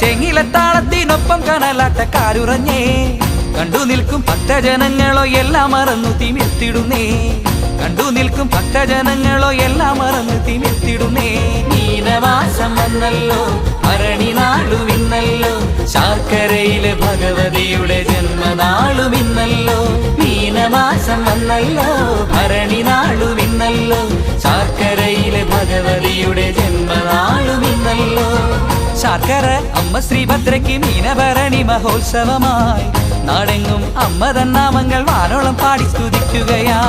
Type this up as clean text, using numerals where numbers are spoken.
ചെങ്ങിലത്താളത്തിനൊപ്പം കനലാട്ടക്കാരുറഞ്ഞേ കണ്ടു നിൽക്കും ഭക്തജനങ്ങളോ എല്ലാം മറന്നു തിമിർത്തിടുന്നേ കണ്ടു നിൽക്കും ഭക്തജനങ്ങളോ എല്ലാം മറന്നു തിമിർത്തിടുന്നേ മീനമാസം വന്നല്ലോ ഭരണി നാളുമിന്നല്ലോ ശാർക്കരയിലെ ഭഗവതിയുടെ ജന്മനാളുമിന്നല്ലോ മീനമാസം വന്നല്ലോ ഭരണി നാളുമിന്നല്ലോ ശാർക്കരയിലെ ഭഗവതിയുടെ ജന്മനാളുമിന്നല്ലോ ശാർക്കര അമ്മ ശ്രീഭദ്രയ്ക്ക് മീനഭരണി മഹോത്സവമായി നാടെങ്ങും അമ്മ തന്നാമങ്ങൾ വാനോളം പാടി സ്തുതിക്കുകയാ.